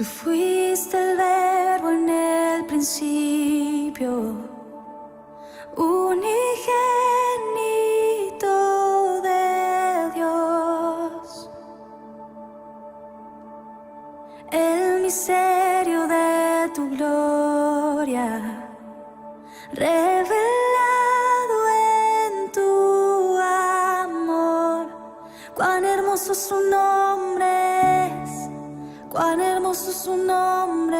Tú fuiste el verbo en el principio, unigénito de Dios. El misterio de tu gloria, revelado en tu amor. Cuán hermoso su nombre es, cuán hermoso su nombre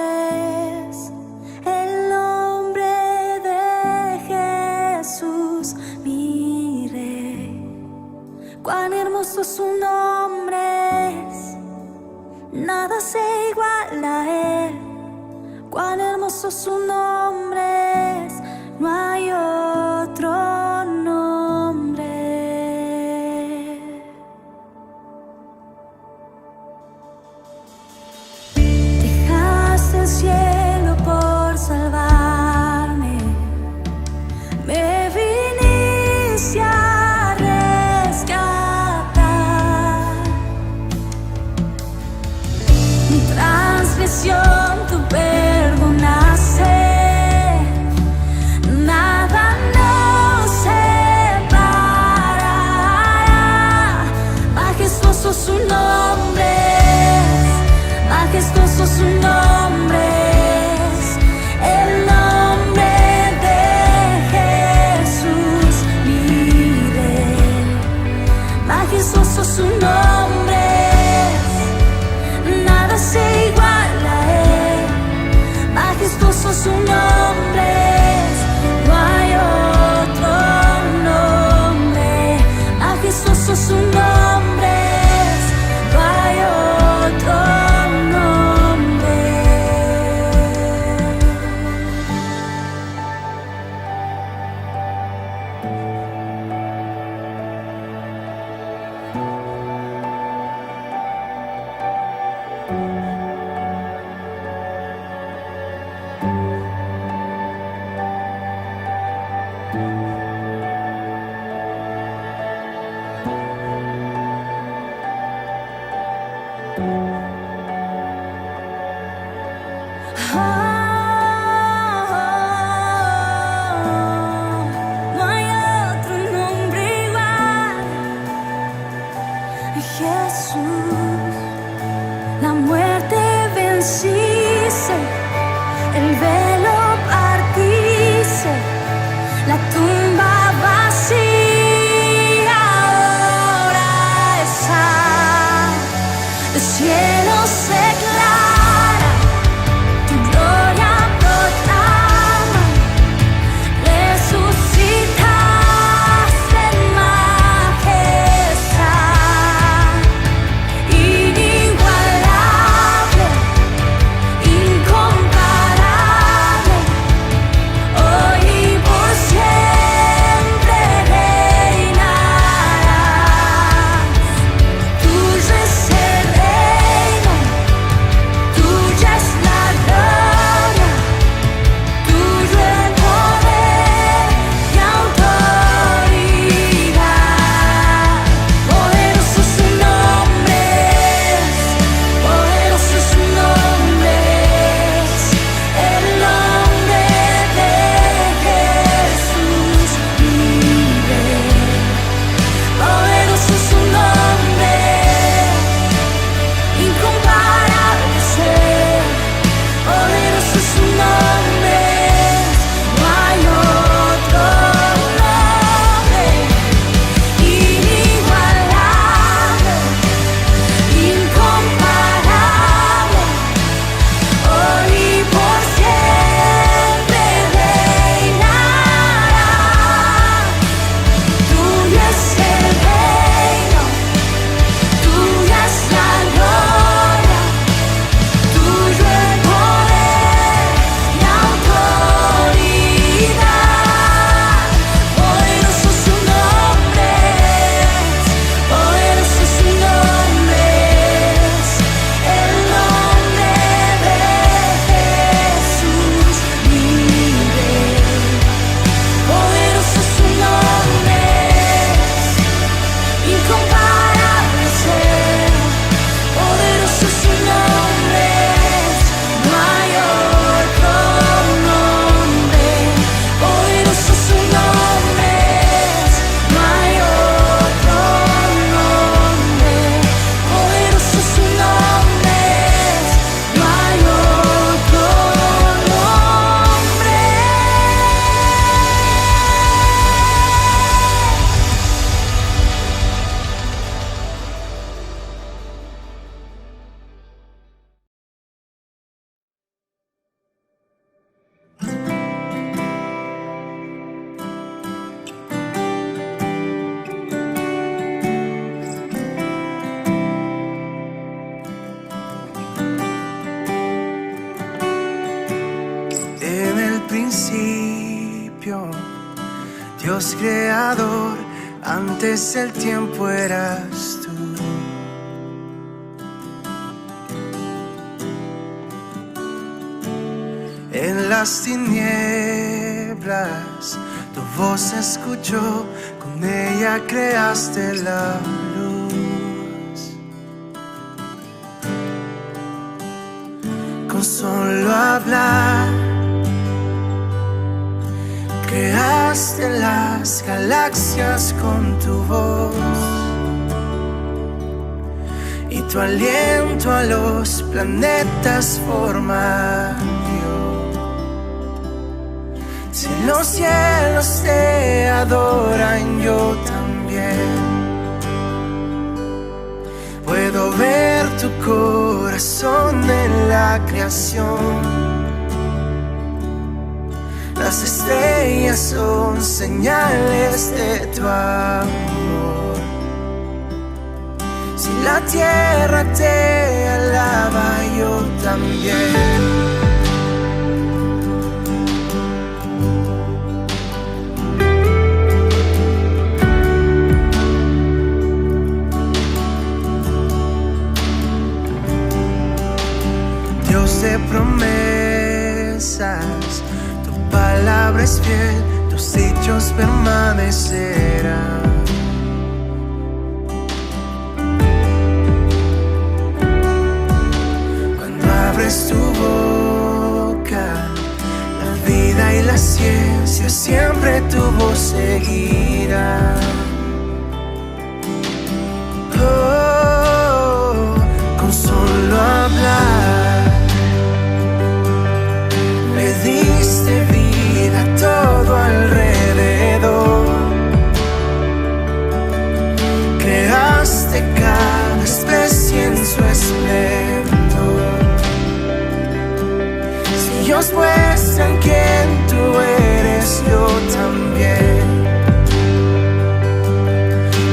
es, el nombre de Jesús, mi Rey. Cuán hermoso su nombre es, nada se iguala a él. Cuán hermoso su nombre es, no hay otro nombre. Dejaste el cielo por salvarme, me viniste a rescatar. Mi transgresión tú perdonaste, nada nos separará. Majestuoso su nombre es, majestuoso su nombre es, el nombre de Jesús, mi Rey. Majestuoso su nombre es, nada se iguala a él. Majestuoso su nombre es, no hay otro nombre. Majestuoso su nombre es, no hay otro nombre. No hay otro nombre igual. Jesús, la muerte venciste, el velo partiste, la tumba vacía ahora está. El cielo se aclara, tu gloria proclama, resucitaste en majestad, inigualable, incomparable, hoy y por siempre reinarás. Tuyo es el reino, principio, Dios creador, antes el tiempo eras tú. En las tinieblas tu voz escuchó, con ella creaste la luz. Con solo hablar creaste las galaxias con tu voz, y tu aliento a los planetas forma dio. Si los cielos te adoran, yo también puedo ver tu corazón en la creación. Las estrellas son señales de tu amor. Si la tierra te alaba, yo también. Dios de promesas, tu palabra es fiel, tus dichos permanecerán. Cuando abres tu boca, la vida y la ciencia siempre tu voz seguirá. Oh, con solo hablar le diste vida a todo alrededor. Creaste cada especie en su esplendor. Si ellos muestran quién tú eres, yo también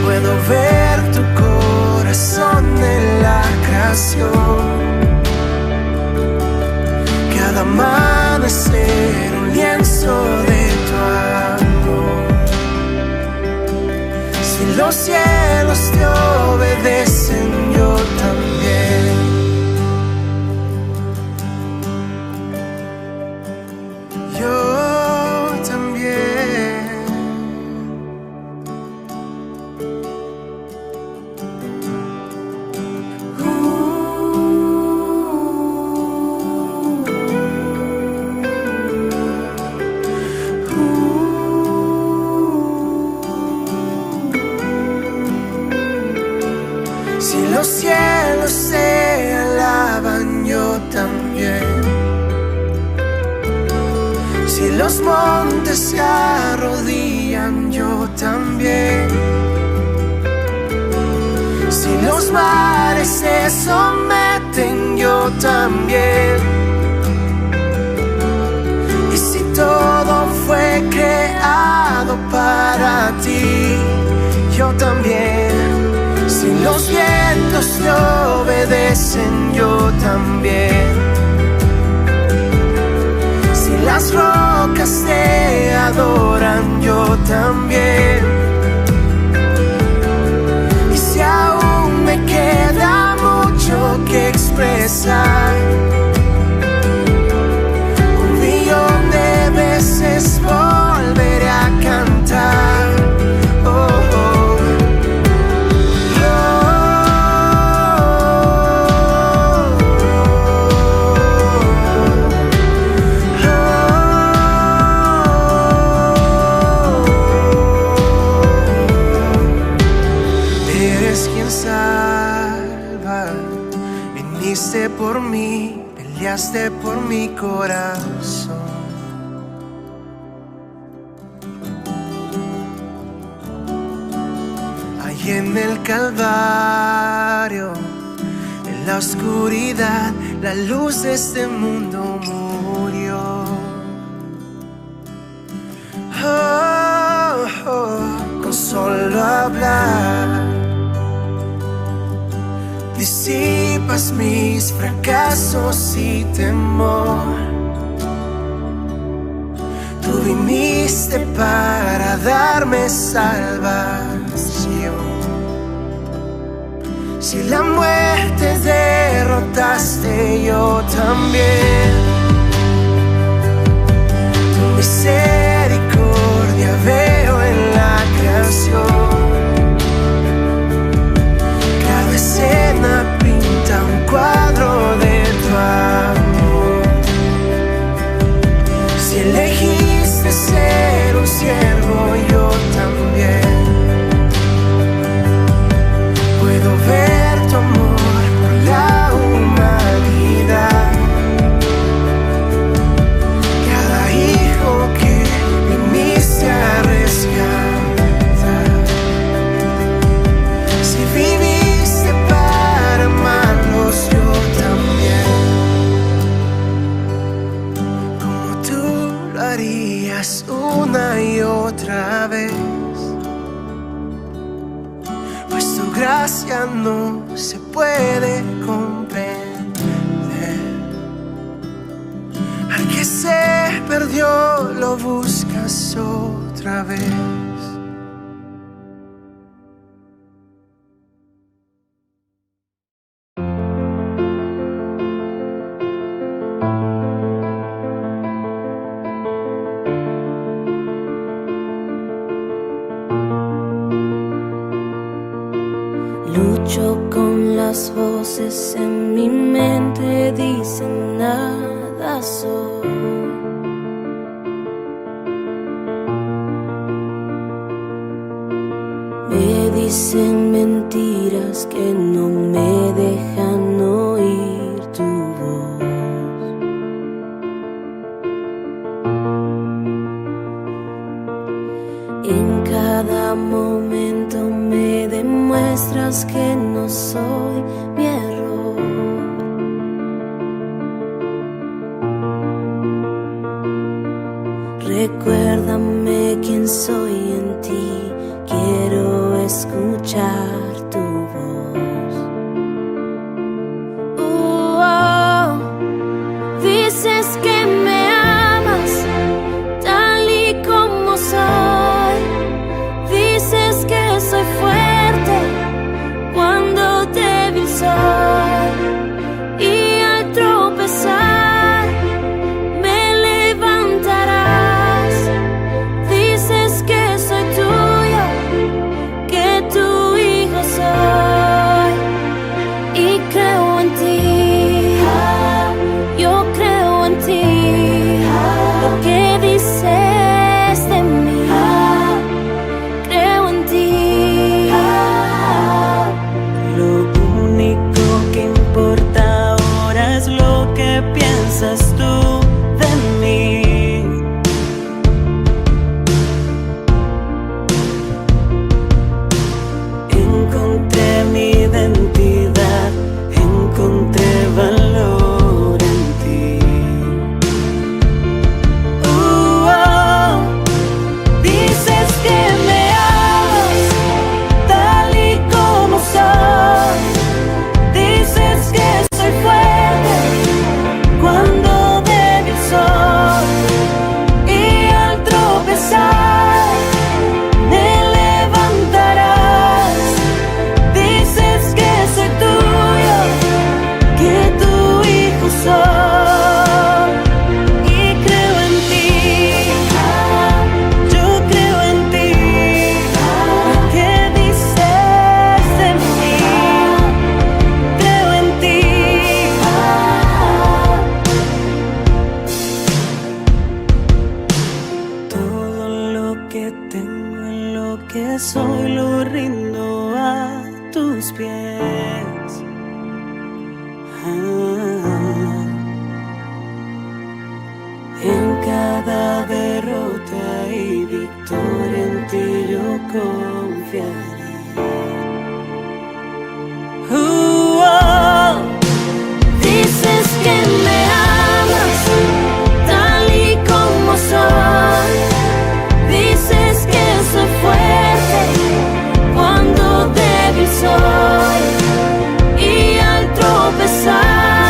puedo ver tu corazón en la creación. Cada amanecer un lienzo de tu amor. Si los cielos te obedecen, yo también. Yo también. Si los cielos se alaban, yo también. Si los montes se arrodillan, yo también. Si los mares se someten, yo también. Y si todo fue creado para ti, yo también. Si los vientos te obedecen, yo también. Si las rocas te adoran, yo también. Y si aún me queda mucho que expresar, 1,000,000 de veces volveré a cantar. Viniste por mí, peleaste por mi corazón. Ahí en el Calvario, en la oscuridad, la luz de este mundo murió. Oh, oh, con solo hablar disipas mis fracasos y temor. Tú viniste para darme salvación. Si la muerte derrotaste, yo también. Tu misericordia veo en la creación. Cada escena pinta un cuadro de tu amor. Si elegiste ser un siervo, yo también. Puedo ver tu amor por la humanidad. Cada hijo que viniste a rescatar. Si viviste para amarlos, yo también. Como tú lo harías una y otra vez. Pues tu gracia no se puede comprender. Al que se perdió lo buscas otra vez. Lucho con las voces en mi mente, dicen nada soy. Me dicen mentiras que no me dejan oír tu voz. En cada momento me demuestras que no soy mi error. Recuérdame quién soy en ti, quiero escuchar tu voz. Dices que me amas tal y como soy. Dices que soy fuerte cuando débil soy, y al tropezar me levantarás. Dices que soy tuyo, que tu hijo soy, y creo en ti. Yo creo en ti. Lo que dices de mí, creo en ti. Lo único que importa ahora es lo que piensas tú de mí. Encontré mi identidad, encontré valor en ti. Dices que me amas tal y como soy. Dices que soy fuerte cuando débil soy, y al tropezar me levantarás. Dices que soy tuyo, que tu hijo soy, y creo en ti. Yo creo en ti. Lo que dices de mí, creo en ti. Todo lo que tengo y lo que soy lo rindo a tus pies. En cada derrota y victoria en ti yo confiaré. Dices que me amas tal y como soy. Dices que soy fuerte cuando débil soy, y al tropezar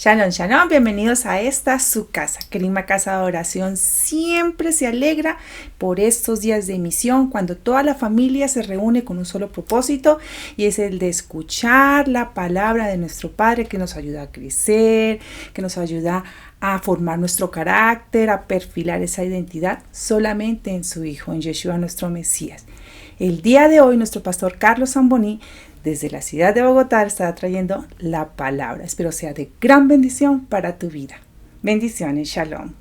Shalom, shalom, bienvenidos a esta su casa. Kerigma Casa de Oración siempre se alegra por estos días de emisión cuando toda la familia se reúne con un solo propósito y es el de escuchar la palabra de nuestro Padre que nos ayuda a crecer, que nos ayuda a formar nuestro carácter, a perfilar esa identidad solamente en su Hijo, en Yeshua nuestro Mesías. El día de hoy nuestro pastor Carlos Zamboní desde la ciudad de Bogotá estará trayendo la palabra. Espero sea de gran bendición para tu vida. Bendiciones, shalom.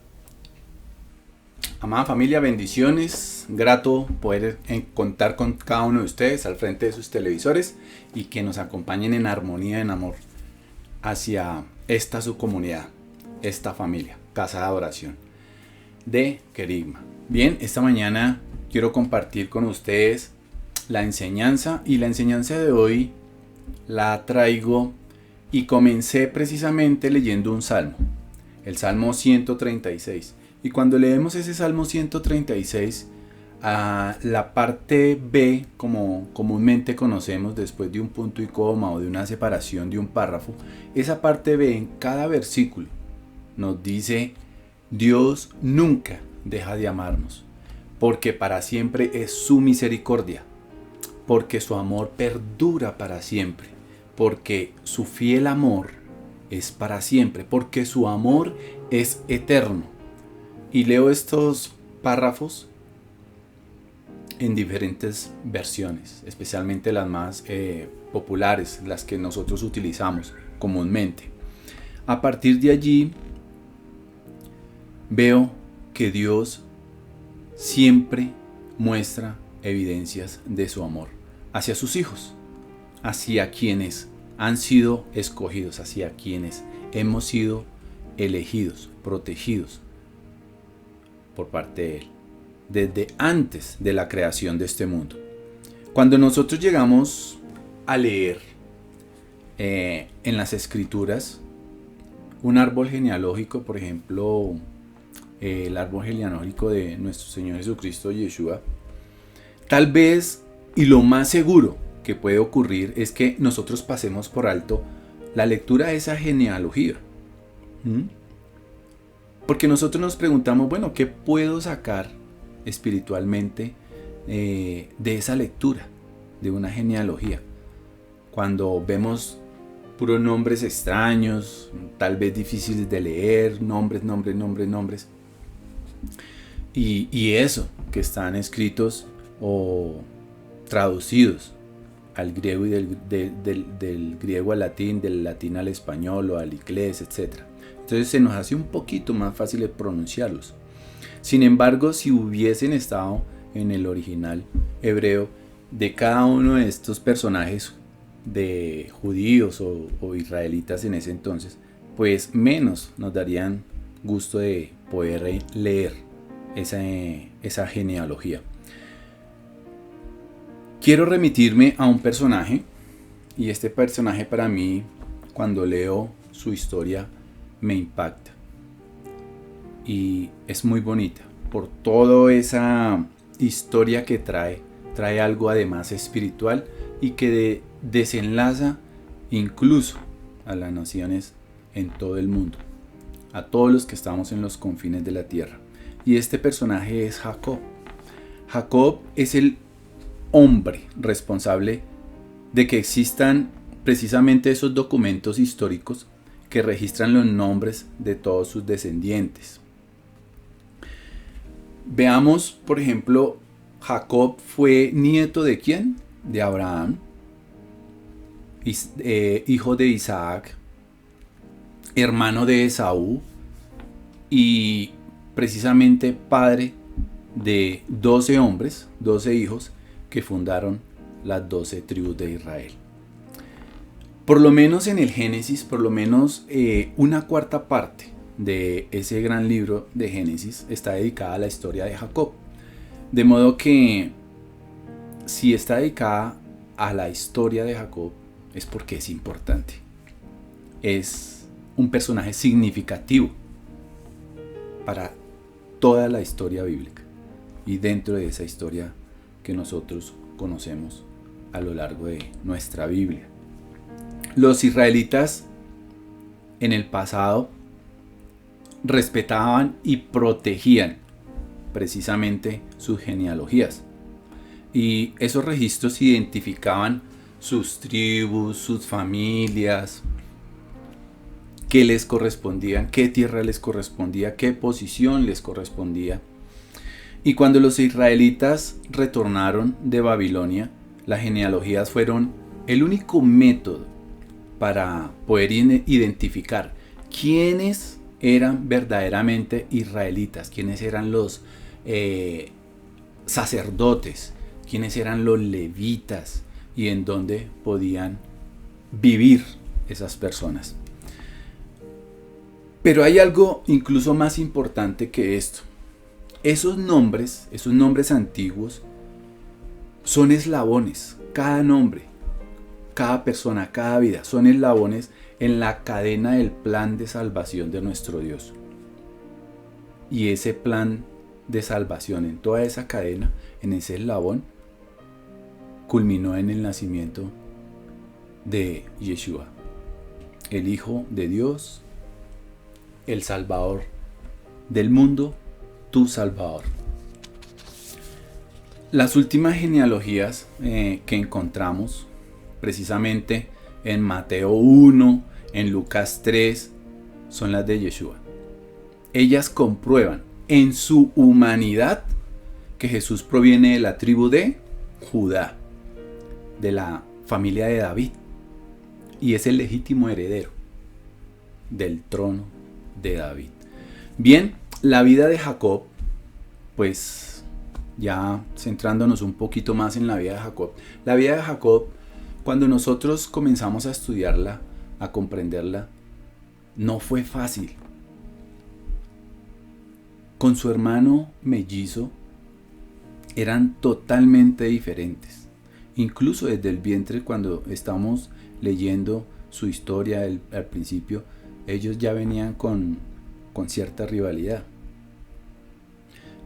Amada familia, bendiciones. Grato poder contar con cada uno de ustedes al frente de sus televisores y que nos acompañen en armonía, en amor hacia esta su comunidad, esta familia, Casa de Adoración de Kerigma. Bien, esta mañana quiero compartir con ustedes la enseñanza, y la enseñanza de hoy la traigo y comencé precisamente leyendo un salmo, el Salmo 136. Y cuando leemos ese Salmo 136, a la parte B, como comúnmente conocemos después de un punto y coma o de una separación de un párrafo, esa parte B en cada versículo nos dice: Dios nunca deja de amarnos, porque para siempre es su misericordia, porque su amor perdura para siempre, porque su fiel amor es para siempre, porque su amor es eterno. Y leo estos párrafos en diferentes versiones, especialmente las más populares, las que nosotros utilizamos comúnmente. A partir de allí veo que Dios siempre muestra evidencias de su amor hacia sus hijos, hacia quienes han sido escogidos, hacia quienes hemos sido elegidos, protegidos por parte de Él, desde antes de la creación de este mundo. Cuando nosotros llegamos a leer en las Escrituras un árbol genealógico, por ejemplo, el árbol genealógico de nuestro Señor Jesucristo, Yeshua, tal vez, y lo más seguro que puede ocurrir, es que nosotros pasemos por alto la lectura de esa genealogía. Porque nosotros nos preguntamos, bueno, ¿qué puedo sacar espiritualmente de esa lectura de una genealogía? Cuando vemos puros nombres extraños, tal vez difíciles de leer, nombres. Y eso, que están escritos o traducidos al griego y del griego al latín, del latín al español o al inglés, etc. Entonces se nos hace un poquito más fácil de pronunciarlos. Sin embargo, si hubiesen estado en el original hebreo de cada uno de estos personajes de judíos o israelitas en ese entonces, pues menos nos darían gusto de poder leer esa genealogía. Quiero remitirme a un personaje, y este personaje para mí, cuando leo su historia, me impacta. Y es muy bonita, por toda esa historia que trae algo además espiritual y que desenlaza incluso a las naciones en todo el mundo, a todos los que estamos en los confines de la tierra. Y este personaje es Jacob. Jacob es el hombre responsable de que existan precisamente esos documentos históricos que registran los nombres de todos sus descendientes. Veamos, por ejemplo, Jacob fue nieto ¿de quién? De Abraham, hijo de Isaac, hermano de Esaú y precisamente padre de 12 hombres, 12 hijos que fundaron las 12 tribus de Israel. Por lo menos en el Génesis, por lo menos una cuarta parte de ese gran libro de Génesis está dedicada a la historia de Jacob. De modo que si está dedicada a la historia de Jacob es porque es importante. Es un personaje significativo para toda la historia bíblica y dentro de esa historia que nosotros conocemos a lo largo de nuestra Biblia. Los israelitas en el pasado respetaban y protegían precisamente sus genealogías. Y esos registros identificaban sus tribus, sus familias, qué les correspondían, qué tierra les correspondía, qué posición les correspondía. Y cuando los israelitas retornaron de Babilonia, las genealogías fueron el único método para poder identificar quiénes eran verdaderamente israelitas, quiénes eran los sacerdotes, quiénes eran los levitas y en dónde podían vivir esas personas. Pero hay algo incluso más importante que esto. Esos nombres antiguos, son eslabones. Cada nombre, cada persona, cada vida, son eslabones en la cadena del plan de salvación de nuestro Dios. Y ese plan de salvación, en toda esa cadena, en ese eslabón, culminó en el nacimiento de Yeshua, el Hijo de Dios, el Salvador del mundo, tu Salvador. Las últimas genealogías que encontramos precisamente en Mateo 1, en Lucas 3, son las de Yeshua. Ellas comprueban en su humanidad que Jesús proviene de la tribu de Judá, de la familia de David, y es el legítimo heredero del trono de David. Bien, la vida de Jacob, pues ya centrándonos un poquito más en la vida de Jacob. La vida de Jacob, cuando nosotros comenzamos a estudiarla, a comprenderla, no fue fácil. Con su hermano mellizo eran totalmente diferentes. Incluso desde el vientre, cuando estamos leyendo su historia al principio, ellos ya venían con cierta rivalidad.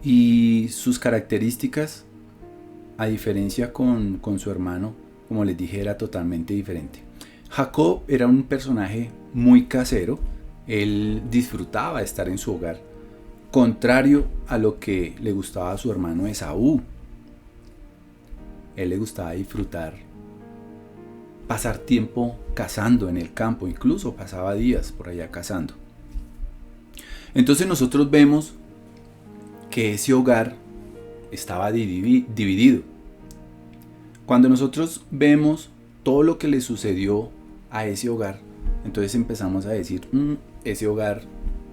Y sus características, a diferencia con su hermano, como les dije, era totalmente diferente. Jacob era un personaje muy casero. Él disfrutaba de estar en su hogar, contrario a lo que le gustaba a su hermano Esaú. Él le gustaba disfrutar, pasar tiempo cazando en el campo, incluso pasaba días por allá cazando. Entonces nosotros vemos que ese hogar estaba dividido. Cuando nosotros vemos todo lo que le sucedió a ese hogar, entonces empezamos a decir, ese hogar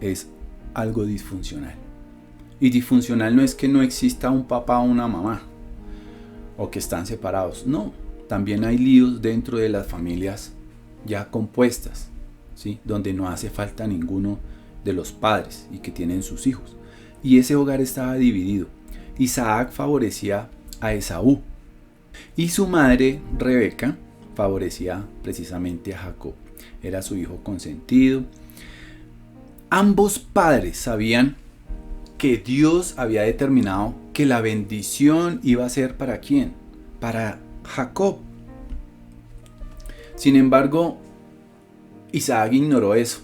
es algo disfuncional. Y disfuncional no es que no exista un papá o una mamá, o que están separados. No, también hay líos dentro de las familias ya compuestas, ¿sí? Donde no hace falta ninguno de los padres y que tienen sus hijos. Y ese hogar estaba dividido. Isaac favorecía a Esaú y su madre Rebeca favorecía precisamente a Jacob. Era su hijo consentido. Ambos padres sabían que Dios había determinado que la bendición iba a ser ¿para quién? Para Jacob. Sin embargo, Isaac ignoró eso.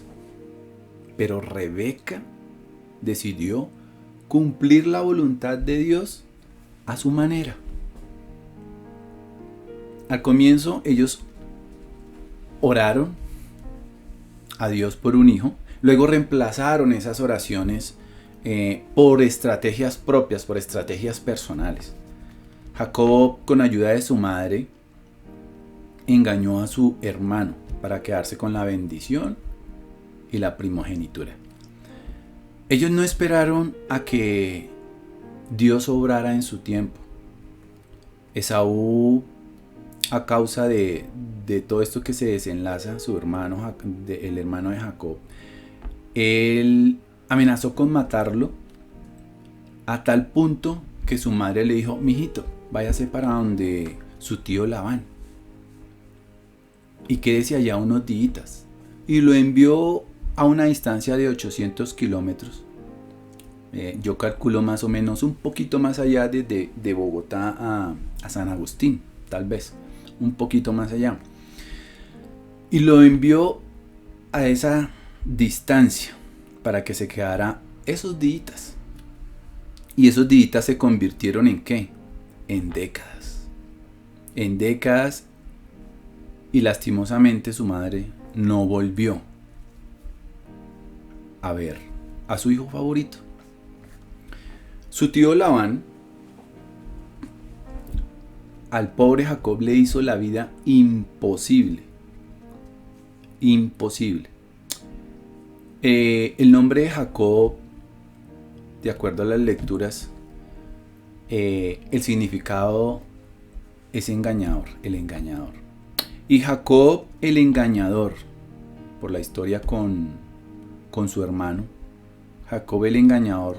Pero Rebeca decidió cumplir la voluntad de Dios a su manera. Al comienzo ellos oraron a Dios por un hijo. Luego reemplazaron esas oraciones por estrategias propias, por estrategias personales. Jacob, con ayuda de su madre, engañó a su hermano para quedarse con la bendición y la primogenitura. Ellos no esperaron a que Dios obrara en su tiempo. Esaú, a causa de todo esto que se desenlaza, el hermano de Jacob, él amenazó con matarlo a tal punto que su madre le dijo: mijito, váyase para donde su tío Labán y quédese allá unos días. Y lo envió a una distancia de 800 kilómetros. Yo calculo más o menos un poquito más allá de Bogotá a San Agustín, tal vez un poquito más allá. Y lo envió a esa distancia para que se quedara esos días. Y esos días se convirtieron en ¿qué? En décadas. En décadas, y lastimosamente su madre no volvió a ver a su hijo favorito. Su tío Labán al pobre Jacob le hizo la vida imposible. Imposible. El nombre de Jacob, de acuerdo a las lecturas, el significado es engañador, el engañador. Y Jacob, el engañador, por la historia con su hermano, Jacob el engañador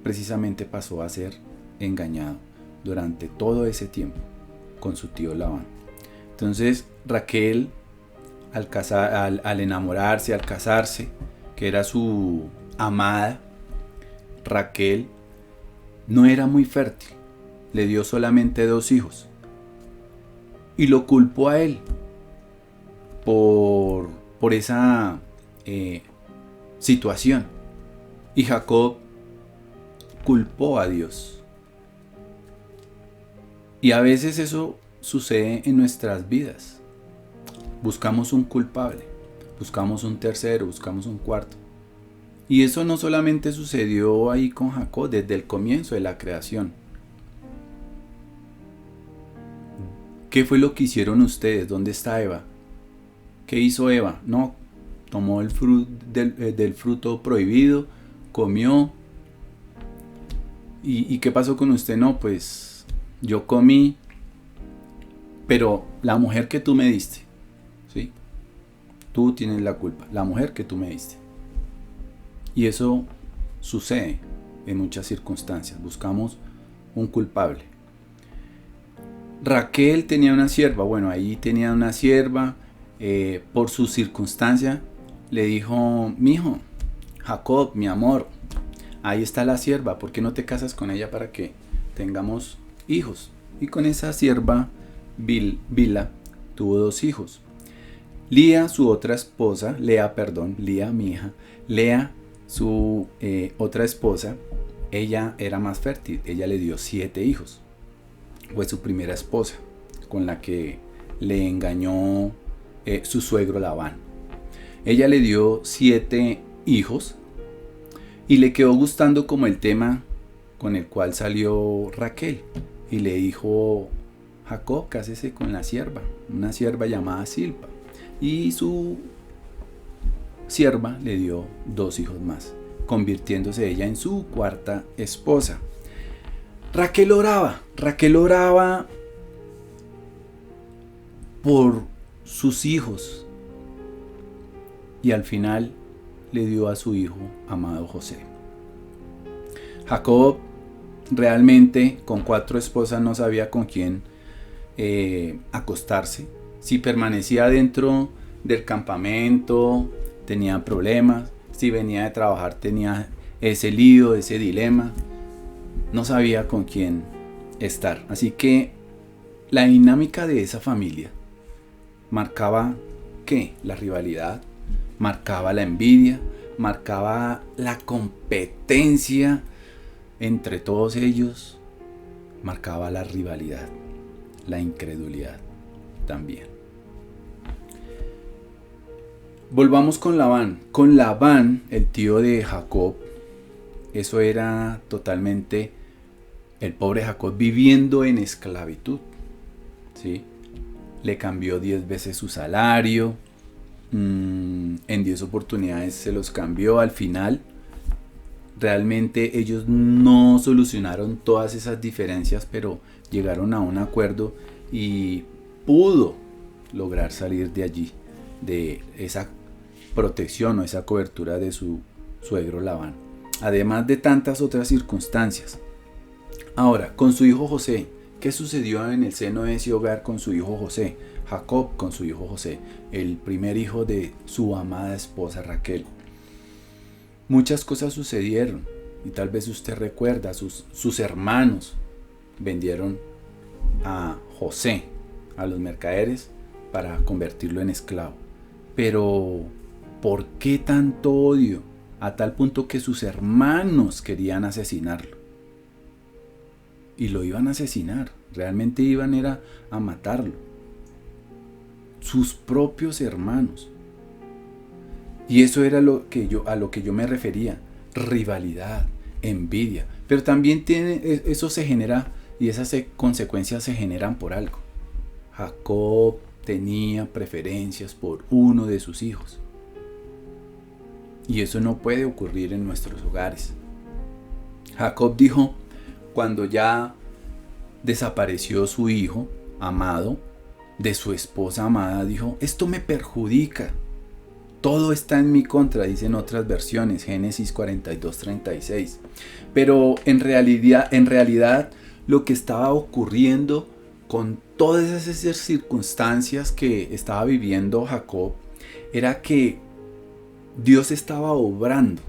precisamente pasó a ser engañado durante todo ese tiempo con su tío Labán. Entonces Raquel, al enamorarse, al casarse, que era su amada, Raquel no era muy fértil, le dio solamente 2 hijos y lo culpó a él por esa situación. Y Jacob culpó a Dios. Y a veces eso sucede en nuestras vidas. Buscamos un culpable, buscamos un tercero, buscamos un cuarto. Y eso no solamente sucedió ahí con Jacob desde el comienzo de la creación. ¿Qué fue lo que hicieron ustedes? ¿Dónde está Eva? ¿Qué hizo Eva? No, tomó el del fruto prohibido, comió. ¿Y qué pasó con usted? No, pues yo comí, pero la mujer que tú me diste, ¿sí? Tú tienes la culpa, la mujer que tú me diste. Y eso sucede en muchas circunstancias. Buscamos un culpable. Raquel tenía una sierva. Bueno, ahí tenía una sierva. Por su circunstancia le dijo: mijo, Jacob, mi amor, ahí está la sierva, ¿por qué no te casas con ella para que tengamos hijos? Y con esa sierva, Bilha, tuvo 2 hijos. Lea, su otra esposa, Lea, mi hija, Lea, su otra esposa, ella era más fértil, ella le dio 7 hijos. Fue su primera esposa, con la que le engañó su suegro Labán. Ella le dio 7 hijos y le quedó gustando como el tema con el cual salió Raquel. Y le dijo: Jacob, cásese con la sierva, una sierva llamada Silpa. Y su sierva le dio 2 hijos más, convirtiéndose ella en su 4ª esposa. Raquel oraba por sus hijos y al final le dio a su hijo amado José. Jacob realmente con 4 esposas no sabía con quién acostarse. Si permanecía dentro del campamento tenía problemas, si venía de trabajar tenía ese lío, ese dilema, no sabía con quién estar. Así que la dinámica de esa familia marcaba ¿qué? La rivalidad, marcaba la envidia, marcaba la competencia entre todos ellos, marcaba la rivalidad, la incredulidad también. Volvamos con Labán. Con Labán, el tío de Jacob, eso era totalmente el pobre Jacob viviendo en esclavitud, ¿sí? Le cambió 10 veces su salario, en 10 oportunidades se los cambió. Al final, realmente ellos no solucionaron todas esas diferencias, pero llegaron a un acuerdo y pudo lograr salir de allí, de esa protección o esa cobertura de su suegro Labán, además de tantas otras circunstancias. Ahora, con su hijo José, ¿qué sucedió en el seno de ese hogar con su hijo José? Jacob con su hijo José, el primer hijo de su amada esposa Raquel. Muchas cosas sucedieron y tal vez usted recuerda, sus hermanos vendieron a José a los mercaderes para convertirlo en esclavo. Pero ¿Por qué tanto odio? A tal punto que sus hermanos querían asesinarlo. Y lo iban a asesinar. Realmente iban era a matarlo. Sus propios hermanos. Y eso era a lo que yo me refería. Rivalidad, envidia. Pero también eso se genera, y esas consecuencias se generan por algo. Jacob tenía preferencias por uno de sus hijos. Y eso no puede ocurrir en nuestros hogares. Jacob dijo, cuando ya desapareció su hijo amado, de su esposa amada, dijo, esto me perjudica. Todo está en mi contra, dicen otras versiones, Génesis 42:36. Pero en realidad lo que estaba ocurriendo con todas esas circunstancias que estaba viviendo Jacob era que Dios estaba obrando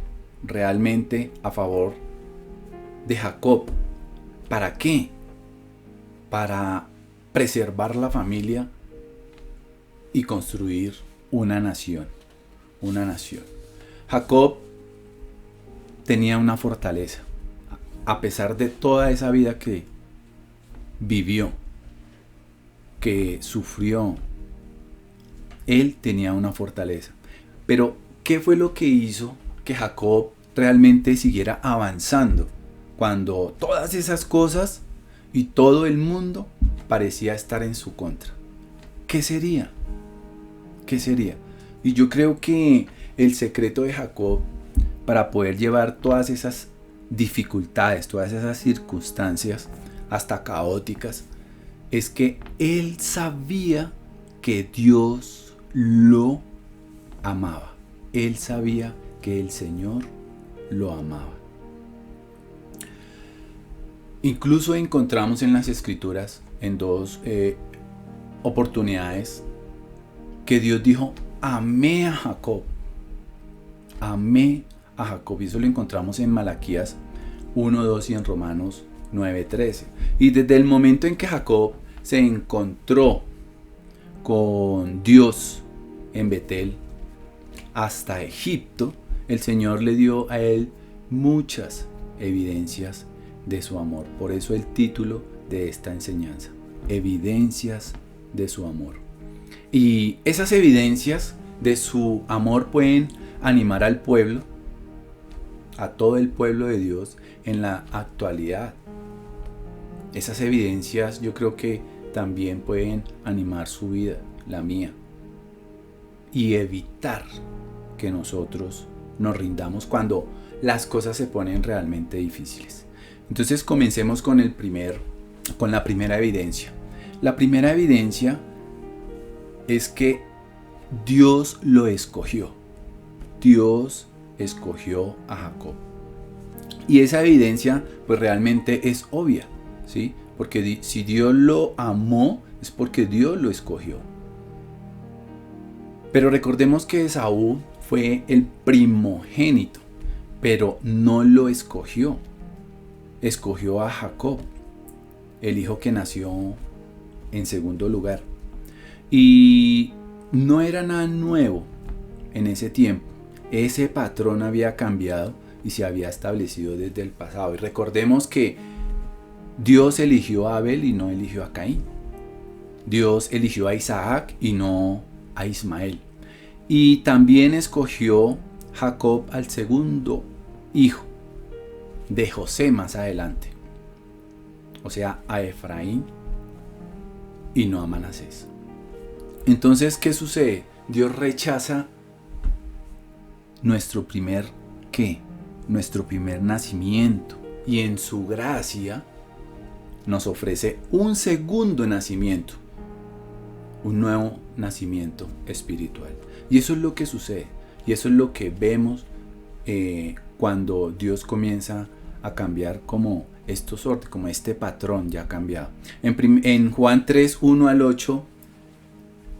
realmente a favor de Jacob. ¿Para qué? Para preservar la familia y construir una nación. Una nación. Jacob tenía una fortaleza. A pesar de toda esa vida que vivió, que sufrió, él tenía una fortaleza. Pero, ¿qué fue lo que hizo que Jacob realmente siguiera avanzando cuando todas esas cosas y todo el mundo parecía estar en su contra? ¿Qué sería? ¿Qué sería? Y yo creo que el secreto de Jacob para poder llevar todas esas dificultades, todas esas circunstancias, hasta caóticas, es que él sabía que Dios lo amaba. Él sabía que el Señor lo amaba. Incluso encontramos en las Escrituras, en dos oportunidades, que Dios dijo, amé a Jacob. Amé a Jacob. Y eso lo encontramos en Malaquías 1:2 y en Romanos 9:13. Y desde el momento en que Jacob se encontró con Dios en Betel hasta Egipto, el Señor le dio a él muchas evidencias de su amor. Por eso el título de esta enseñanza, evidencias de su amor. Y esas evidencias de su amor pueden animar al pueblo, a todo el pueblo de Dios en la actualidad. Esas evidencias yo creo que también pueden animar su vida, la mía, y evitar que nosotros nos rindamos cuando las cosas se ponen realmente difíciles. Entonces comencemos con la primera evidencia. La primera evidencia es que Dios lo escogió. Dios escogió a Jacob. Y esa evidencia pues realmente es obvia, ¿sí? Porque si Dios lo amó es porque Dios lo escogió. Pero recordemos que Esaú fue el primogénito, pero no lo escogió. Escogió a Jacob, el hijo que nació en segundo lugar. Y no era nada nuevo en ese tiempo. Ese patrón había cambiado y se había establecido desde el pasado. Y recordemos que Dios eligió a Abel y no eligió a Caín. Dios eligió a Isaac y no a Ismael. Y también escogió Jacob al segundo hijo de José más adelante. O sea, a Efraín y no a Manasés. Entonces, ¿qué sucede? Dios rechaza nuestro primer nacimiento. Y en su gracia nos ofrece un segundo nacimiento. Un nuevo nacimiento espiritual. Y eso es lo que sucede. Y eso es lo que vemos cuando Dios comienza a cambiar como estos órdenes, como este patrón ya ha cambiado. En Juan 3:1-8,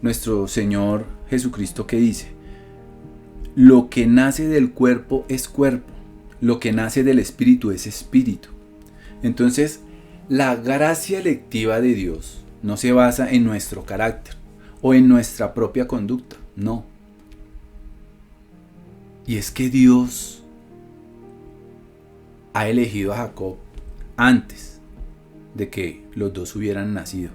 nuestro Señor Jesucristo, ¿qué dice? Lo que nace del cuerpo es cuerpo, lo que nace del espíritu es espíritu. Entonces, la gracia electiva de Dios no se basa en nuestro carácter o en nuestra propia conducta, no. Y es que Dios ha elegido a Jacob antes de que los dos hubieran nacido.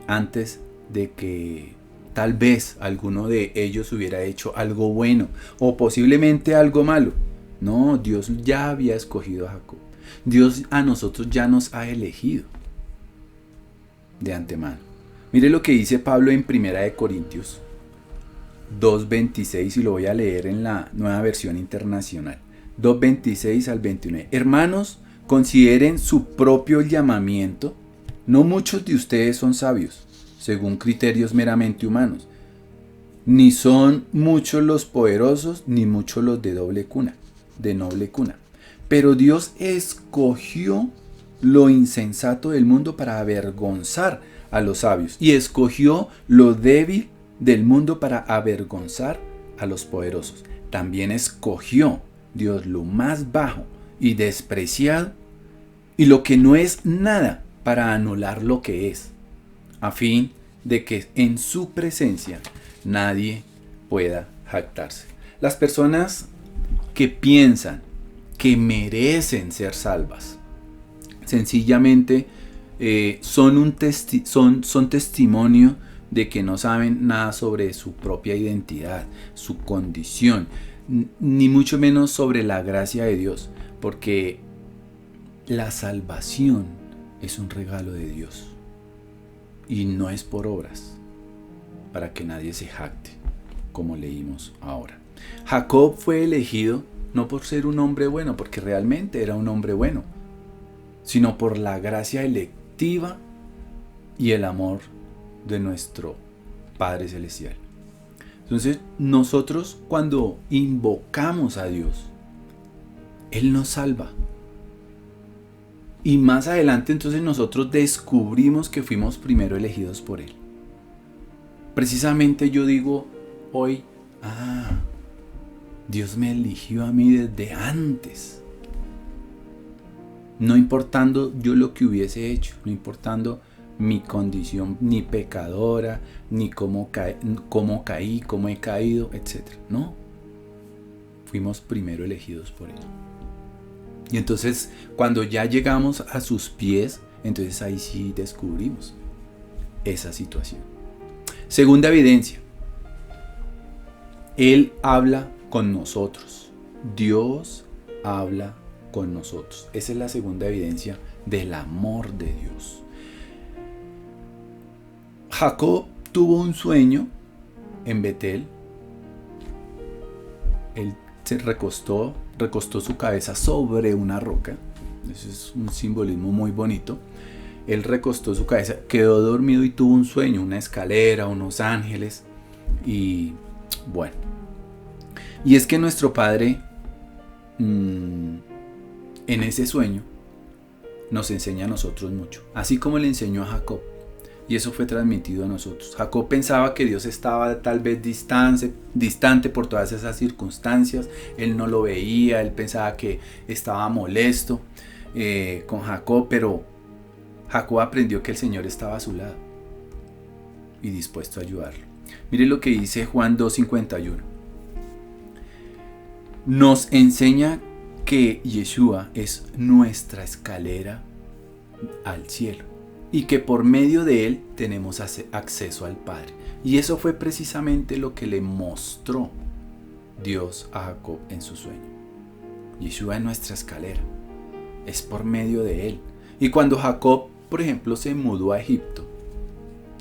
Antes de que tal vez alguno de ellos hubiera hecho algo bueno o posiblemente algo malo. No, Dios ya había escogido a Jacob. Dios a nosotros ya nos ha elegido de antemano. Mire lo que dice Pablo en 1 Corintios 2:26, y lo voy a leer en la Nueva Versión Internacional. 2:26 al 29. Hermanos, consideren su propio llamamiento. No muchos de ustedes son sabios, según criterios meramente humanos. Ni son muchos los poderosos, ni muchos los de noble cuna. Pero Dios escogió lo insensato del mundo para avergonzar a los sabios, y escogió lo débil del mundo para avergonzar a los poderosos. También escogió Dios lo más bajo y despreciado y lo que no es nada para anular lo que es, a fin de que en su presencia nadie pueda jactarse. Las personas que piensan que merecen ser salvas sencillamente son testimonio de que no saben nada sobre su propia identidad, su condición, ni mucho menos sobre la gracia de Dios, porque la salvación es un regalo de Dios y no es por obras, para que nadie se jacte, como leímos ahora. Jacob fue elegido no por ser un hombre bueno, porque realmente era un hombre bueno, sino por la gracia electiva y el amor de nuestro Padre Celestial. Entonces, nosotros cuando invocamos a Dios, Él nos salva. Y más adelante entonces nosotros descubrimos que fuimos primero elegidos por Él. Precisamente yo digo hoy, Dios me eligió a mí desde antes. No importando yo lo que hubiese hecho, no importando mi condición ni pecadora, ni cómo caí, cómo he caído, etc. No, fuimos primero elegidos por Él. Y entonces cuando ya llegamos a sus pies, entonces ahí sí descubrimos esa situación. Segunda evidencia, Él habla con nosotros. Dios habla con nosotros. Esa es la segunda evidencia del amor de Dios. Jacob tuvo un sueño en Betel. Él se recostó su cabeza sobre una roca. Eso es un simbolismo muy bonito. Él recostó su cabeza, quedó dormido y tuvo un sueño, una escalera, unos ángeles. Y bueno, y es que nuestro Padre en ese sueño nos enseña a nosotros mucho, así como le enseñó a Jacob, y eso fue transmitido a nosotros. Jacob pensaba que Dios estaba tal vez distante por todas esas circunstancias. Él no lo veía, él pensaba que estaba molesto con Jacob, pero Jacob aprendió que el Señor estaba a su lado y dispuesto a ayudarlo. Mire lo que dice Juan 2:51. Nos enseña que Yeshua es nuestra escalera al cielo y que por medio de Él tenemos acceso al Padre. Y eso fue precisamente lo que le mostró Dios a Jacob en su sueño. Yeshua es nuestra escalera, es por medio de Él. Y cuando Jacob, por ejemplo, se mudó a Egipto,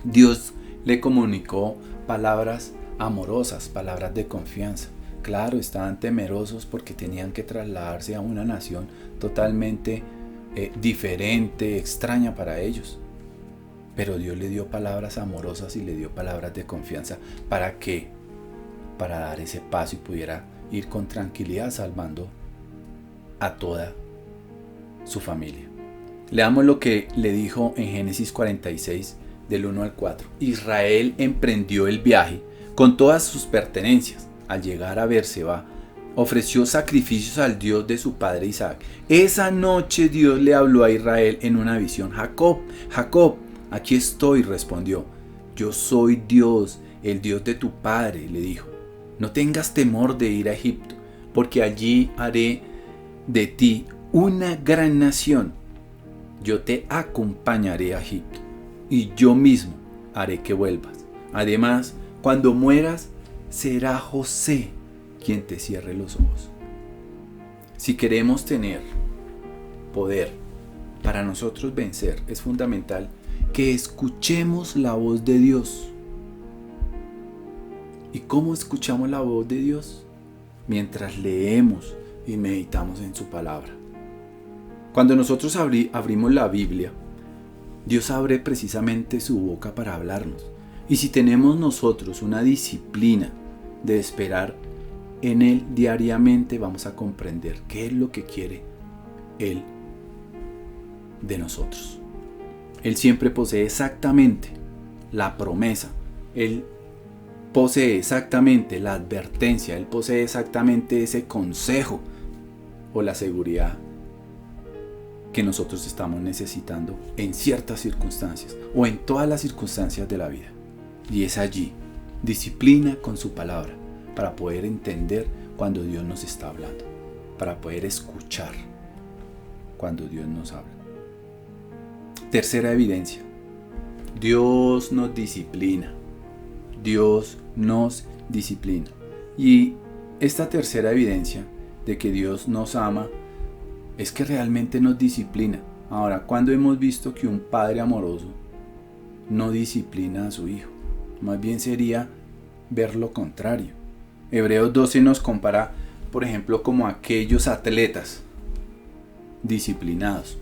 Dios le comunicó palabras amorosas, palabras de confianza. Claro, estaban temerosos porque tenían que trasladarse a una nación totalmente diferente, extraña para ellos. Pero Dios le dio palabras amorosas y le dio palabras de confianza. ¿Para qué? Para dar ese paso y pudiera ir con tranquilidad salvando a toda su familia. Leamos lo que le dijo en Génesis 46, del 1 al 4. Israel emprendió el viaje con todas sus pertenencias. Al llegar a Beerseba, ofreció sacrificios al Dios de su padre Isaac. Esa noche Dios le habló a Israel en una visión. Jacob, Jacob, aquí estoy, respondió. Yo soy Dios, el Dios de tu padre, le dijo. No tengas temor de ir a Egipto, porque allí haré de ti una gran nación. Yo te acompañaré a Egipto, y yo mismo haré que vuelvas. Además, cuando mueras, será José quien te cierre los ojos. Si queremos tener poder para nosotros vencer, es fundamental que escuchemos la voz de Dios. ¿Y cómo escuchamos la voz de Dios? Mientras leemos y meditamos en su palabra. Cuando nosotros abrimos la Biblia, Dios abre precisamente su boca para hablarnos. Y si tenemos nosotros una disciplina de esperar en Él diariamente, vamos a comprender qué es lo que quiere Él de nosotros. Él siempre posee exactamente la promesa. Él posee exactamente la advertencia. Él posee exactamente ese consejo o la seguridad que nosotros estamos necesitando en ciertas circunstancias o en todas las circunstancias de la vida. Y es allí, disciplina con su palabra, para poder entender cuando Dios nos está hablando, para poder escuchar cuando Dios nos habla. Tercera evidencia, Dios nos disciplina. Dios nos disciplina. Y esta tercera evidencia de que Dios nos ama es que realmente nos disciplina. Ahora, ¿cuándo hemos visto que un padre amoroso no disciplina a su hijo? Más bien sería ver lo contrario. Hebreos 12 nos compara, por ejemplo, como aquellos atletas disciplinados.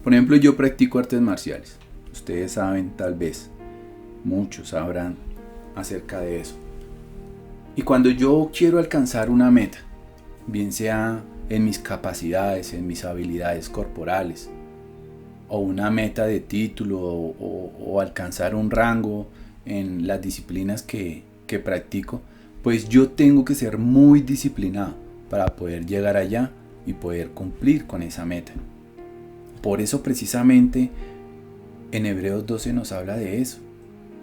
Por ejemplo, yo practico artes marciales. Ustedes saben, tal vez, muchos sabrán acerca de eso. Y cuando yo quiero alcanzar una meta, bien sea en mis capacidades, en mis habilidades corporales, o una meta de título, o alcanzar un rango en las disciplinas que practico, pues yo tengo que ser muy disciplinado para poder llegar allá y poder cumplir con esa meta. Por eso precisamente en Hebreos 12 nos habla de eso.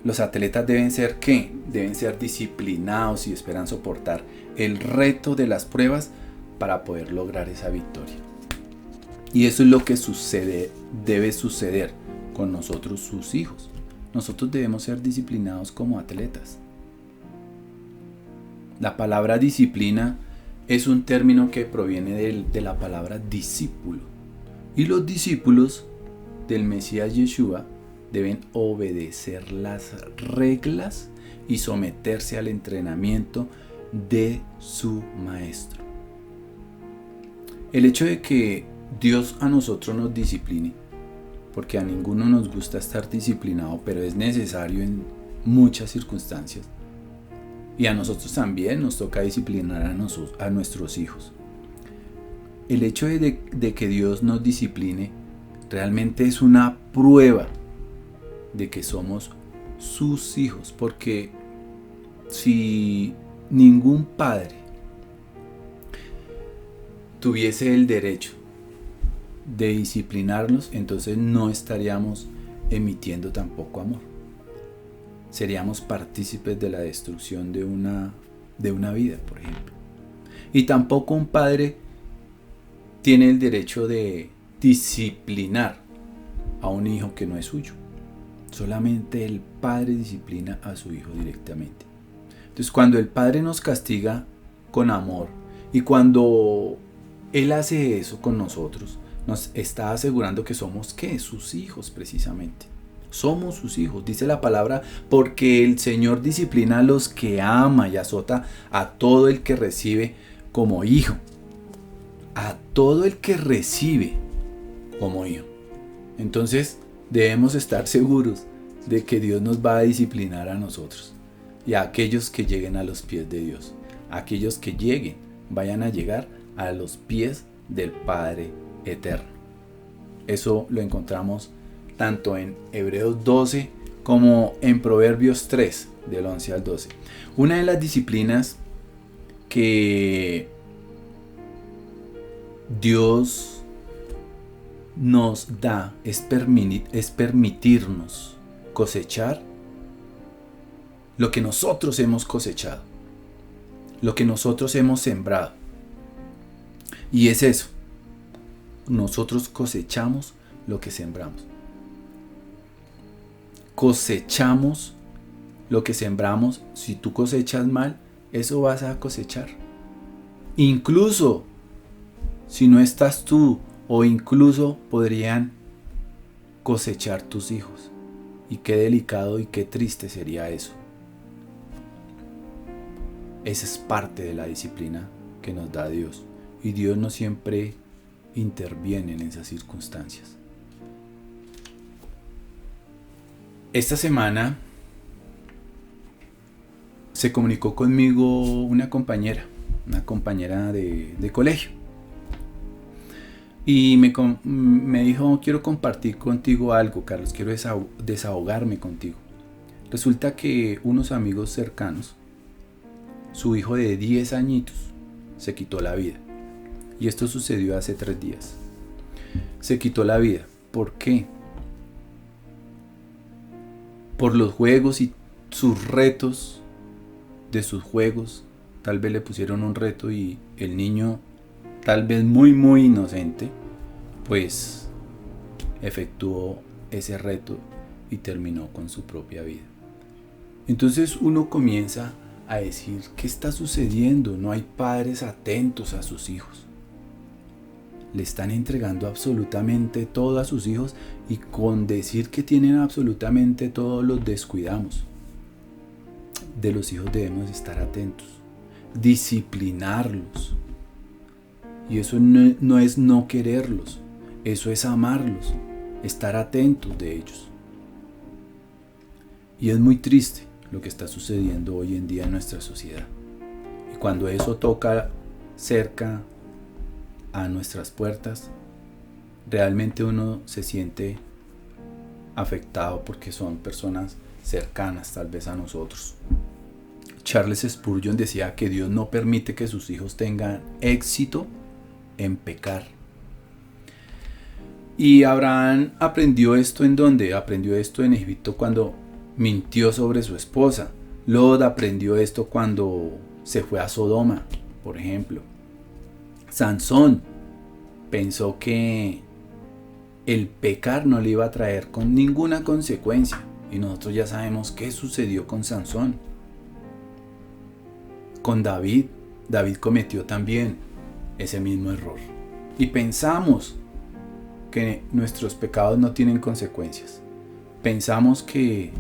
Los atletas deben ser ¿qué? Deben ser disciplinados y esperan soportar el reto de las pruebas para poder lograr esa victoria. Y eso es lo que debe suceder con nosotros, sus hijos. Nosotros debemos ser disciplinados como atletas. La palabra disciplina es un término que proviene de la palabra discípulo. Y los discípulos del Mesías Yeshua deben obedecer las reglas y someterse al entrenamiento de su maestro. El hecho de que Dios a nosotros nos discipline, porque a ninguno nos gusta estar disciplinado, pero es necesario en muchas circunstancias. Y a nosotros también nos toca disciplinar a nuestros hijos. El hecho de que Dios nos discipline realmente es una prueba de que somos sus hijos, porque si ningún padre tuviese el derecho de disciplinarnos, entonces no estaríamos emitiendo tampoco amor. Seríamos partícipes de la destrucción de una vida, por ejemplo. Y tampoco un padre tiene el derecho de disciplinar a un hijo que no es suyo. Solamente el padre disciplina a su hijo directamente. Entonces, cuando el padre nos castiga con amor y cuando él hace eso con nosotros, nos está asegurando que somos ¿qué? Sus hijos precisamente. Somos sus hijos, dice la palabra, porque el Señor disciplina a los que ama y azota a todo el que recibe como hijo. A todo el que recibe como hijo. Entonces debemos estar seguros de que Dios nos va a disciplinar a nosotros y a aquellos que lleguen a los pies de Dios. Aquellos que vayan a llegar a los pies del Padre eterno. Eso lo encontramos tanto en Hebreos 12 como en Proverbios 3, del 11 al 12. Una de las disciplinas que Dios nos da es permitirnos cosechar lo que nosotros hemos cosechado. lo que nosotros hemos sembrado. Y es eso. Nosotros cosechamos lo que sembramos. Cosechamos lo que sembramos. Si tú cosechas mal, eso vas a cosechar. Incluso si no estás tú, o incluso podrían cosechar tus hijos. Y qué delicado y qué triste sería eso. Esa es parte de la disciplina que nos da Dios. Y Dios no siempre interviene en esas circunstancias. Esta semana se comunicó conmigo una compañera de colegio. Y me dijo, quiero compartir contigo algo, Carlos, quiero desahogarme contigo. Resulta que unos amigos cercanos, su hijo de 10 añitos, se quitó la vida. Y esto sucedió hace 3 días. Se quitó la vida. ¿Por qué? Por los juegos y sus retos de sus juegos. Tal vez le pusieron un reto y el niño, tal vez muy inocente, pues efectuó ese reto y terminó con su propia vida. Entonces uno comienza a decir, ¿qué está sucediendo? No hay padres atentos a sus hijos. Le están entregando absolutamente todo a sus hijos y con decir que tienen absolutamente todo los descuidamos. De los hijos debemos estar atentos, disciplinarlos. Y eso no es no quererlos, eso es amarlos, estar atentos de ellos. Y es muy triste lo que está sucediendo hoy en día en nuestra sociedad. Y cuando eso toca cerca a nuestras puertas, realmente uno se siente afectado porque son personas cercanas tal vez a nosotros. Charles Spurgeon decía que Dios no permite que sus hijos tengan éxito en pecar. Y Abraham aprendió esto ¿en dónde? Aprendió esto en Egipto cuando mintió sobre su esposa. Lot aprendió esto cuando se fue a Sodoma, por ejemplo. Sansón pensó que el pecar no le iba a traer con ninguna consecuencia. Y nosotros ya sabemos qué sucedió con Sansón. Con David cometió también ese mismo error. Y pensamos que nuestros pecados no tienen consecuencias. Pensamos que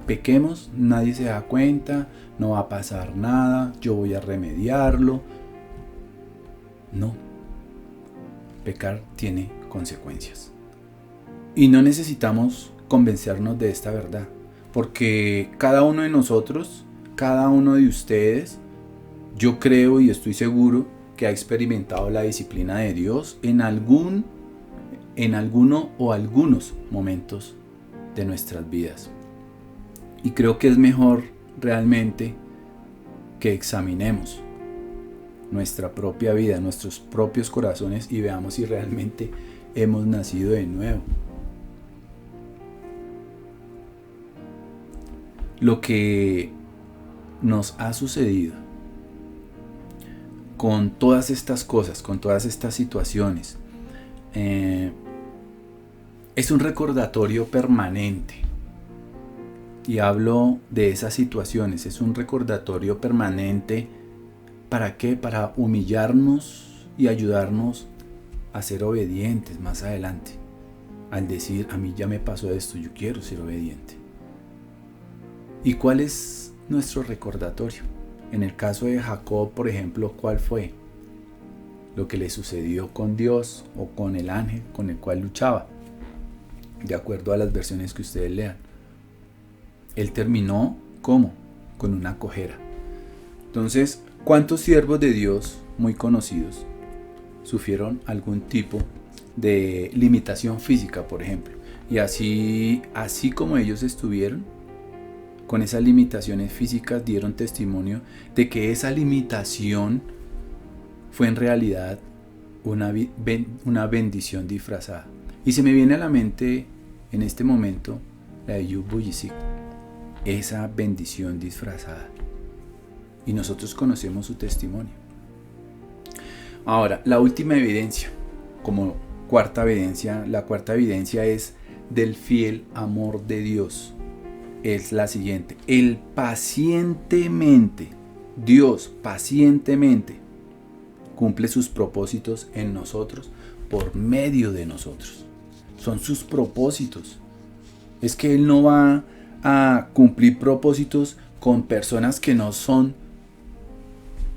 pequemos, nadie se da cuenta, no va a pasar nada, yo voy a remediarlo. No. Pecar tiene consecuencias. Y no necesitamos convencernos de esta verdad, porque cada uno de nosotros, cada uno de ustedes, yo creo y estoy seguro que ha experimentado la disciplina de Dios en alguno o algunos momentos de nuestras vidas. Y creo que es mejor realmente que examinemos nuestra propia vida, nuestros propios corazones y veamos si realmente hemos nacido de nuevo. Lo que nos ha sucedido con todas estas cosas, con todas estas situaciones, es un recordatorio permanente. Y hablo de esas situaciones, es un recordatorio permanente. ¿Para qué? Para humillarnos y ayudarnos a ser obedientes más adelante. Al decir, a mí ya me pasó esto, yo quiero ser obediente. ¿Y cuál es nuestro recordatorio? En el caso de Jacob, por ejemplo, ¿cuál fue? Lo que le sucedió con Dios o con el ángel con el cual luchaba. De acuerdo a las versiones que ustedes lean. Él terminó, ¿cómo? Con una cojera. Entonces, ¿cuántos siervos de Dios muy conocidos sufrieron algún tipo de limitación física, por ejemplo? Y así como ellos estuvieron con esas limitaciones físicas, dieron testimonio de que esa limitación fue en realidad una bendición disfrazada. Y se me viene a la mente en este momento la de Ayub Buyisik, esa bendición disfrazada. y nosotros conocemos su testimonio. Ahora, la última evidencia, como cuarta evidencia, la cuarta evidencia es del fiel amor de Dios. Es la siguiente: Él pacientemente, Dios pacientemente cumple sus propósitos en nosotros por medio de nosotros. Son sus propósitos. Es que Él no va a cumplir propósitos con personas que no son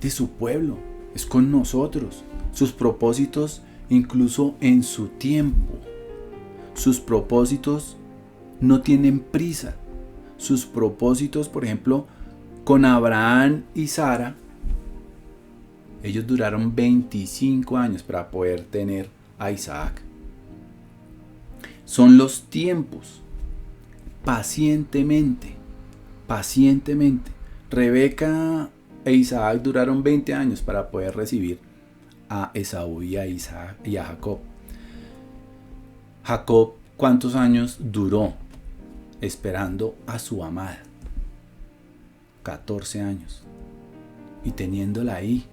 de su pueblo. Es con nosotros. Sus propósitos incluso en su tiempo. Sus propósitos no tienen prisa. Sus propósitos, por ejemplo, con Abraham y Sara, ellos duraron 25 años para poder tener a Isaac. Son los tiempos. Pacientemente. Rebeca e Isaac duraron 20 años para poder recibir a Esaú y a Isaac y a Jacob. Jacob, ¿cuántos años duró esperando a su amada? 14 años. Y teniéndola ahí,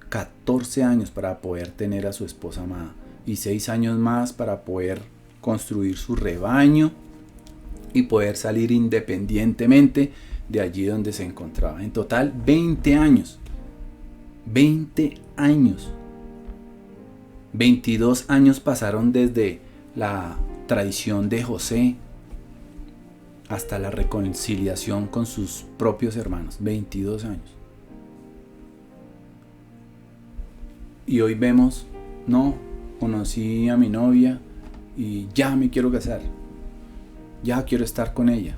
14 años para poder tener a su esposa amada. Y 6 años más para poder construir su rebaño y poder salir independientemente de allí donde se encontraba. En total, 20 años. 20 años. 22 años pasaron desde la traición de José hasta la reconciliación con sus propios hermanos. 22 años. Y hoy vemos, no, conocí a mi novia y ya me quiero casar. Ya quiero estar con ella.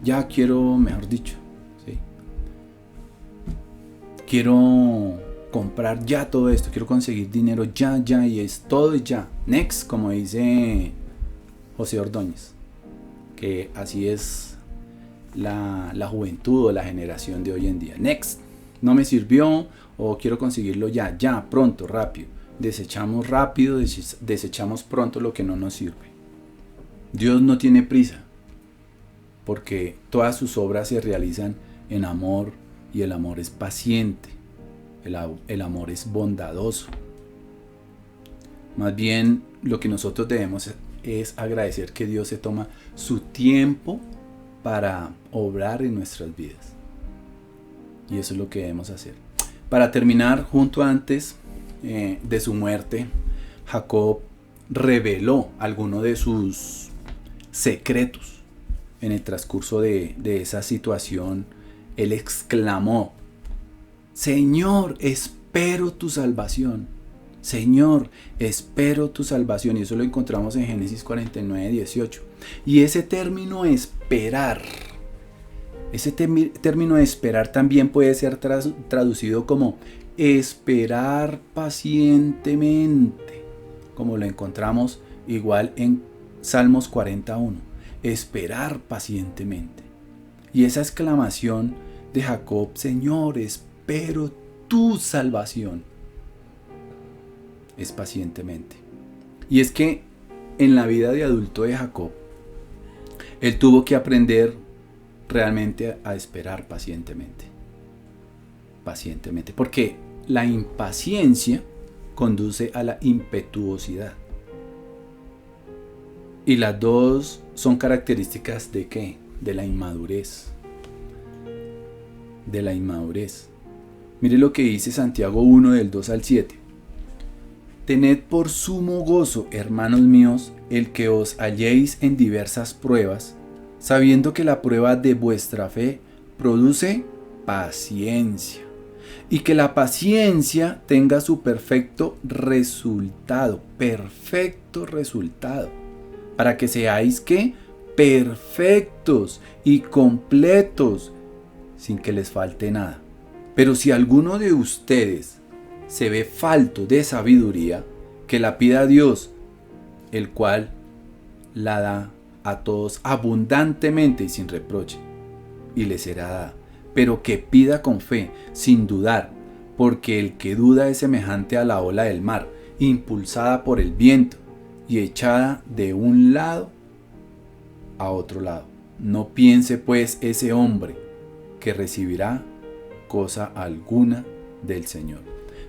Ya quiero, mejor dicho, ¿sí? Quiero comprar ya todo esto. Quiero conseguir dinero ya, y es todo ya. Next, como dice José Ordóñez. Que así es la juventud o la generación de hoy en día. Next, no me sirvió o quiero conseguirlo ya, pronto, rápido. Desechamos rápido, desechamos pronto lo que no nos sirve. Dios no tiene prisa, porque todas sus obras se realizan en amor y el amor es paciente, el amor es bondadoso. Más bien lo que nosotros debemos es agradecer que Dios se toma su tiempo para obrar en nuestras vidas. Y eso es lo que debemos hacer. Para terminar, junto antes de su muerte, Jacob reveló algunos de sus secretos. En el transcurso de esa situación, él exclamó: Señor, espero tu salvación. Señor, espero tu salvación. Y eso lo encontramos en Génesis 49, 18. Y ese término esperar, término de esperar también puede ser traducido como esperar pacientemente, como lo encontramos igual en Salmos 41. Esperar pacientemente. Y esa exclamación de Jacob: Señor, espero tu salvación, es pacientemente. Y es que en la vida de adulto de Jacob, él tuvo que aprender realmente a esperar pacientemente. Porque la impaciencia conduce a la impetuosidad. Y las dos son características ¿de qué? De la inmadurez. Mire lo que dice Santiago 1 del 2 al 7. Tened por sumo gozo, hermanos míos, el que os halléis en diversas pruebas, sabiendo que la prueba de vuestra fe produce paciencia, y que la paciencia tenga su perfecto resultado, para que seáis ¿qué? Perfectos y completos, sin que les falte nada. Pero si alguno de ustedes se ve falto de sabiduría, que la pida a Dios, el cual la da a todos abundantemente y sin reproche, y le será dada. Pero que pida con fe, sin dudar, porque el que duda es semejante a la ola del mar, impulsada por el viento y echada de un lado a otro lado. No piense pues ese hombre que recibirá cosa alguna del Señor.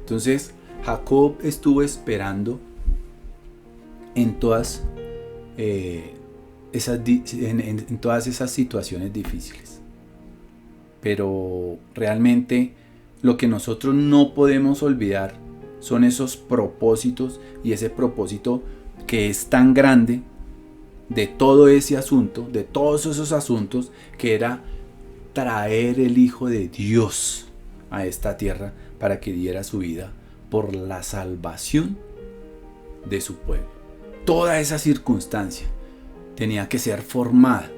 Entonces Jacob estuvo esperando en todas esas situaciones difíciles. Pero realmente lo que nosotros no podemos olvidar son esos propósitos, y ese propósito que es tan grande de todo ese asunto, de todos esos asuntos, que era traer el Hijo de Dios a esta tierra para que diera su vida por la salvación de su pueblo. Toda esa circunstancia tenía que ser formada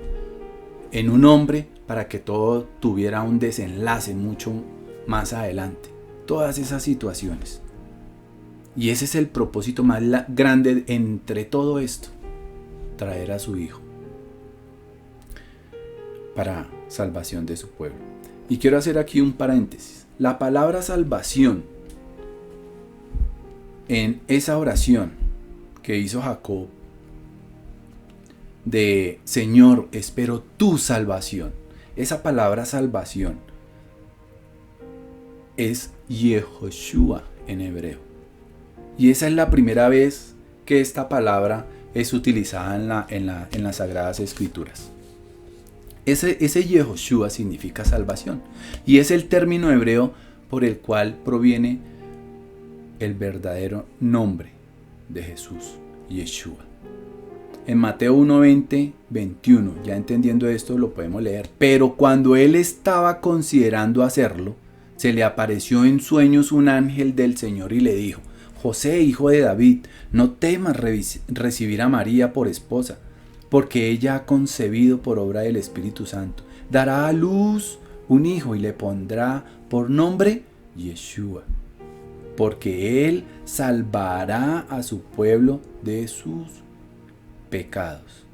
en un hombre para que todo tuviera un desenlace mucho más adelante. Todas esas situaciones. Y ese es el propósito más grande entre todo esto. Traer a su Hijo para salvación de su pueblo. Y quiero hacer aquí un paréntesis. La palabra salvación en esa oración que hizo Jacob de Señor, espero tu salvación. Esa palabra salvación es Yehoshua en hebreo. Y esa es la primera vez que esta palabra es utilizada en las Sagradas Escrituras. Ese Yehoshua significa salvación. Y es el término hebreo por el cual proviene el verdadero nombre de Jesús, Yeshua. En Mateo 1:20, 21, ya entendiendo esto lo podemos leer. Pero cuando él estaba considerando hacerlo, se le apareció en sueños un ángel del Señor y le dijo: José, hijo de David, no temas recibir a María por esposa, porque ella ha concebido por obra del Espíritu Santo. Dará a luz un hijo y le pondrá por nombre Yeshua, porque él salvará a su pueblo de sus pecados.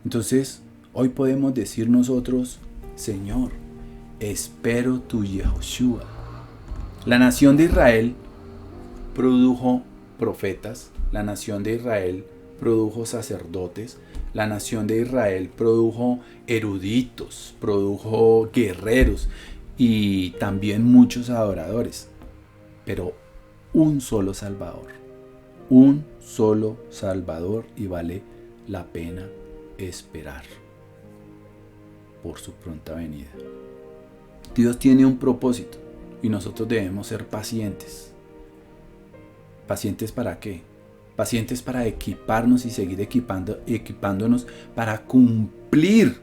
Entonces, hoy podemos decir nosotros: Señor, espero tu Yehoshua. La nación de Israel produjo profetas, la nación de Israel produjo sacerdotes, la nación de Israel produjo eruditos, produjo guerreros y también muchos adoradores. Pero un solo Salvador, y vale la pena esperar por su pronta venida. Dios tiene un propósito y nosotros debemos ser pacientes. ¿Pacientes para qué? Pacientes para equiparnos y seguir equipándonos para cumplir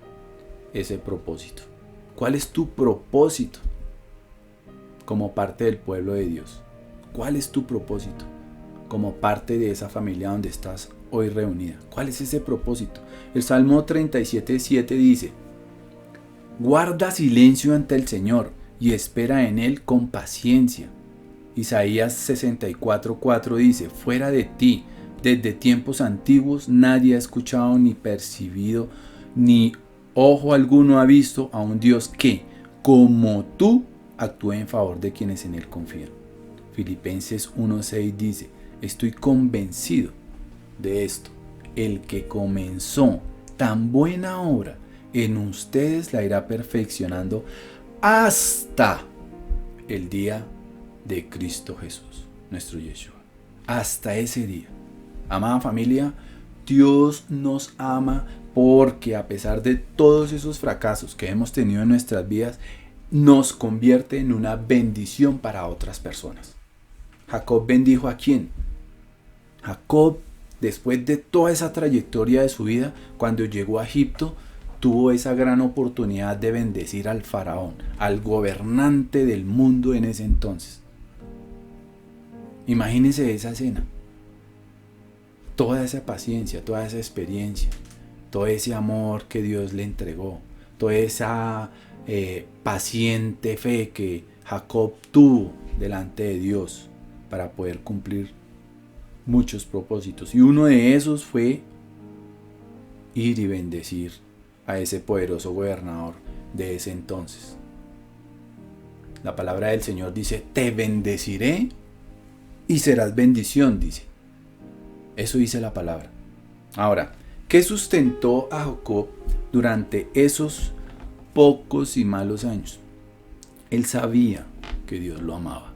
ese propósito. ¿Cuál es tu propósito como parte del pueblo de Dios? ¿Cuál es tu propósito como parte de esa familia donde estás hoy reunida? ¿Cuál es ese propósito? El Salmo 37:7 dice: guarda silencio ante el Señor y espera en Él con paciencia. Isaías 64:4 dice: fuera de ti, desde tiempos antiguos, nadie ha escuchado ni percibido, ni ojo alguno ha visto a un Dios que, como tú, actúe en favor de quienes en Él confían. Filipenses 1:6 dice: estoy convencido de esto, el que comenzó tan buena obra en ustedes la irá perfeccionando hasta el día de Cristo Jesús, nuestro Yeshua. Hasta ese día. Amada familia, Dios nos ama porque a pesar de todos esos fracasos que hemos tenido en nuestras vidas, nos convierte en una bendición para otras personas. Jacob bendijo ¿a quién? Jacob, después de toda esa trayectoria de su vida, cuando llegó a Egipto, tuvo esa gran oportunidad de bendecir al faraón, al gobernante del mundo en ese entonces. Imagínense esa escena. Toda esa paciencia, toda esa experiencia, todo ese amor que Dios le entregó, toda esa paciente fe que Jacob tuvo delante de Dios para poder cumplir muchos propósitos. Y uno de esos fue ir y bendecir a ese poderoso gobernador de ese entonces. La palabra del Señor dice: te bendeciré y serás bendición, dice. Eso dice la palabra. Ahora, ¿qué sustentó a Jacob durante esos pocos y malos años? Él sabía que Dios lo amaba.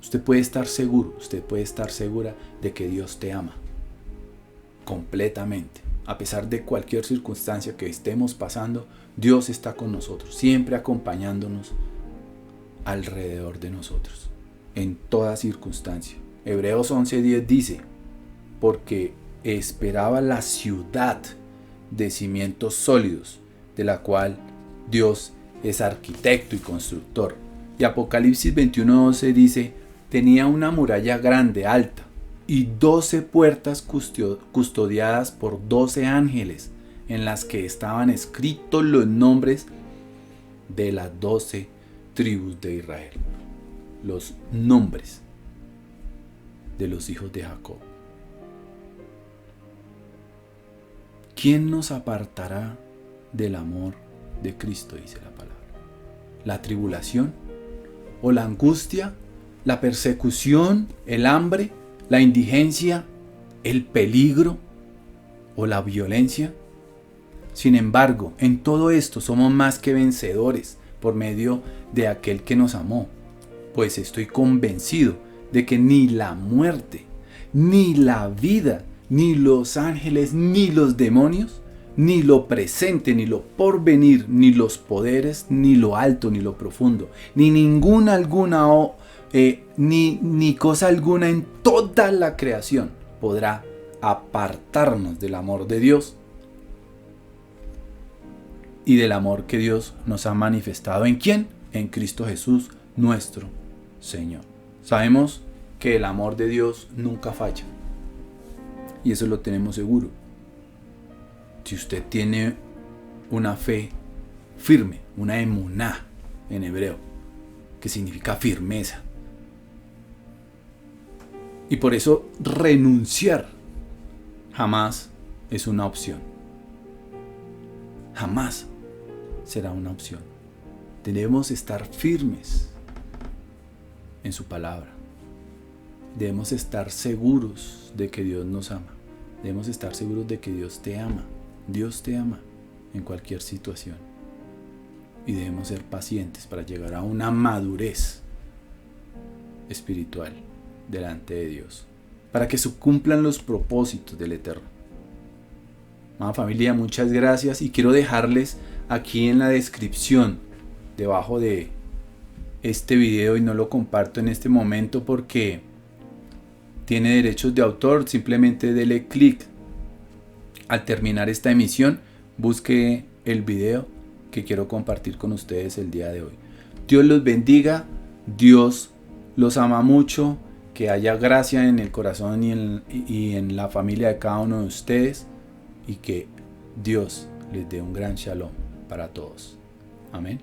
Usted puede estar seguro, usted puede estar segura de que Dios te ama completamente. A pesar de cualquier circunstancia que estemos pasando, Dios está con nosotros, siempre acompañándonos alrededor de nosotros, en toda circunstancia. Hebreos 11:10 dice, porque esperaba la ciudad de cimientos sólidos, de la cual Dios es arquitecto y constructor. Y Apocalipsis 21:12 dice, tenía una muralla grande, alta, y 12 puertas custodiadas por 12 ángeles, en las que estaban escritos los nombres de las 12 tribus de Israel. Los nombres de los hijos de Jacob. ¿Quién nos apartará del amor de Cristo? Dice la palabra. ¿La tribulación? ¿O la angustia? ¿La persecución? ¿El hambre? ¿La indigencia? ¿El peligro? ¿O la violencia? Sin embargo, en todo esto somos más que vencedores por medio de aquel que nos amó, pues estoy convencido de que ni la muerte, ni la vida, ni los ángeles, ni los demonios, ni lo presente, ni lo porvenir, ni los poderes, ni lo alto, ni lo profundo, ni ninguna alguna ni cosa alguna en toda la creación podrá apartarnos del amor de Dios y del amor que Dios nos ha manifestado. ¿En quién? En Cristo Jesús, nuestro Señor. Sabemos que el amor de Dios nunca falla, y eso lo tenemos seguro. Si usted tiene una fe firme, una emuná en hebreo, que significa firmeza, y por eso renunciar jamás es una opción. Jamás será una opción. Debemos estar firmes en su palabra. Debemos estar seguros de que Dios nos ama. Debemos estar seguros de que Dios te ama. Dios te ama en cualquier situación. Y debemos ser pacientes para llegar a una madurez espiritual delante de Dios, para que se cumplan los propósitos del Eterno. Amada familia, muchas gracias, y quiero dejarles aquí en la descripción, debajo de este video, y no lo comparto en este momento porque tiene derechos de autor. Simplemente dele clic al terminar esta emisión, busque el video que quiero compartir con ustedes el día de hoy. Dios los bendiga, Dios los ama mucho, que haya gracia en el corazón y en la familia de cada uno de ustedes, y que Dios les dé un gran shalom para todos. Amén.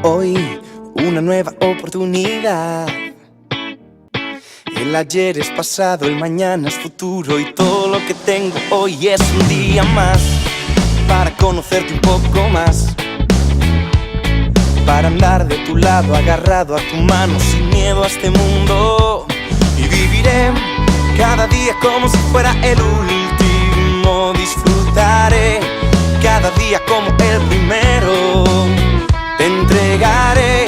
Hoy una nueva oportunidad. El ayer es pasado, el mañana es futuro, y todo lo que tengo hoy es un día más para conocerte un poco más, para andar de tu lado, agarrado a tu mano, sin miedo a este mundo. Y viviré cada día como si fuera el último. Disfrutaré cada día como el primero. Te entregaré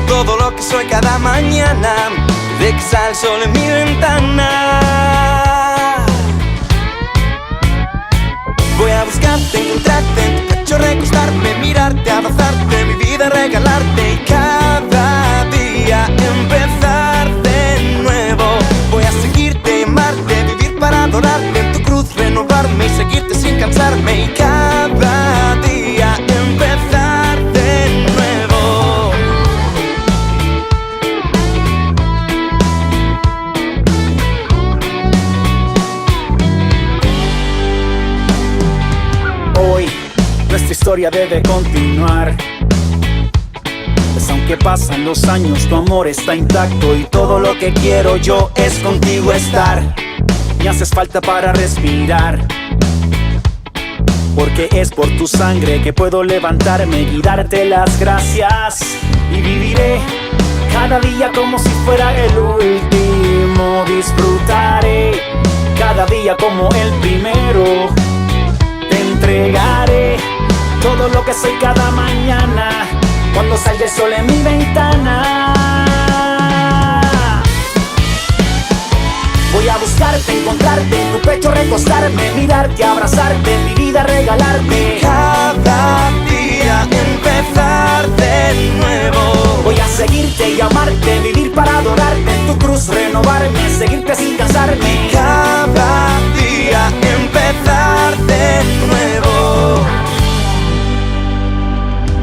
todo lo que soy cada mañana, de que sale el sol en mi ventana. Voy a buscarte, encontrarte en tu pecho, recostarme, mirarte, abrazarte, mi vida regalarte, y cada día empezar de nuevo. Voy a seguirte, amarte, vivir para adorarte, en tu cruz renovarme y seguirte sin cansarme, y cada día empezar de nuevo. Hoy nuestra historia debe continuar, pues aunque pasan los años, tu amor está intacto, y todo lo que quiero yo es contigo estar. Me haces falta para respirar, porque es por tu sangre que puedo levantarme y darte las gracias. Y viviré Cada día como si fuera el último. Disfrutaré cada día como el primero. Te entregaré todo lo que soy cada mañana cuando salga el sol en mi ventana. Voy a buscarte, encontrarte, en tu pecho recostarme, mirarte, abrazarte, mi vida regalarte. Cada día empezar de nuevo. Voy a seguirte y amarte, vivir para adorarte, en tu cruz renovarme, seguirte sin cansarme. Cada día empezar de nuevo.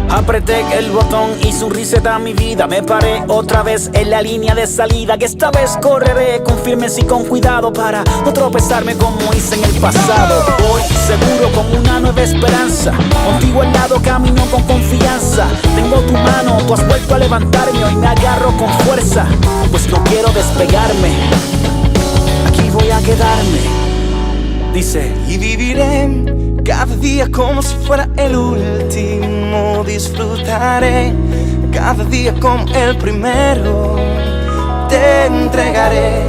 Apreté el botón, hice un reset a mi vida. Me paré otra vez en la línea de salida, que esta vez correré con firmeza y con cuidado para no tropezarme como hice en el pasado. Voy seguro con una nueva esperanza, contigo al lado camino con confianza. Tengo tu mano, tú has vuelto a levantarme, hoy me agarro con fuerza, pues no quiero despegarme. Aquí voy a quedarme, dice. Y viviré cada día como si fuera el último. Disfrutaré cada día como el primero. Te entregaré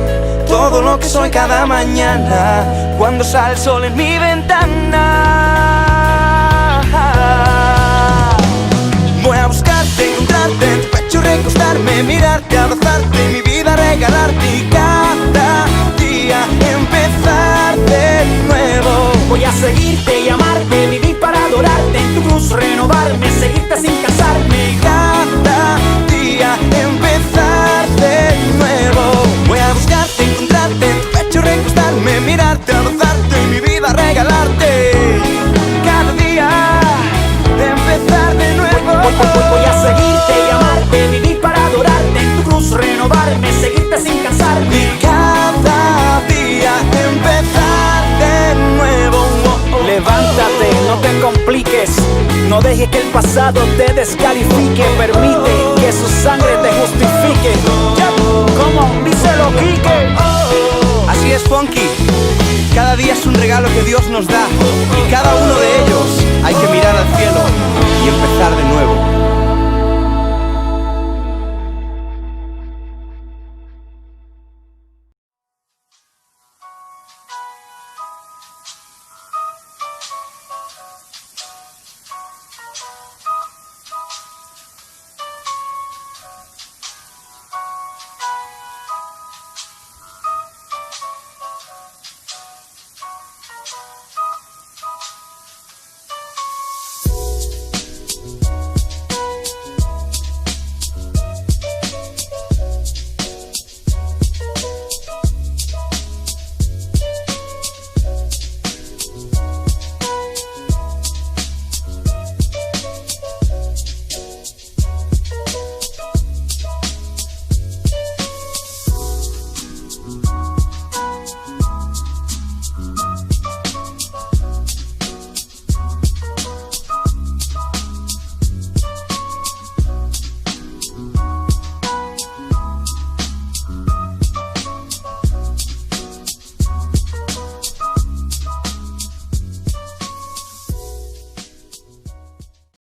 todo lo que soy cada mañana cuando sale el sol en mi ventana. Voy a buscarte, encontrarte, en tu pecho recostarme, mirarte, abrazarte, mi vida regalarte y cada día empezar de nuevo. Voy a seguirte y amarte, vivir para adorarte, en tu cruz renovarme, seguirte sin cansarme. Cada día empezar de nuevo. Voy a buscarte, encontrarte, en tu pecho recostarme, mirarte, abrazarte y mi vida regalarte. Cada día empezar de nuevo. Voy a seguirte y amarte, vivir para adorarte, en tu cruz renovarme, seguirte sin cansarme. Cada día empezar de nuevo. Levántate, no te compliques, no dejes que el pasado te descalifique. Permite que su sangre te justifique. Como díselo, Quique. Así es, Funky. Cada día es un regalo que Dios nos da y cada uno de ellos hay que mirar al cielo y empezar de nuevo.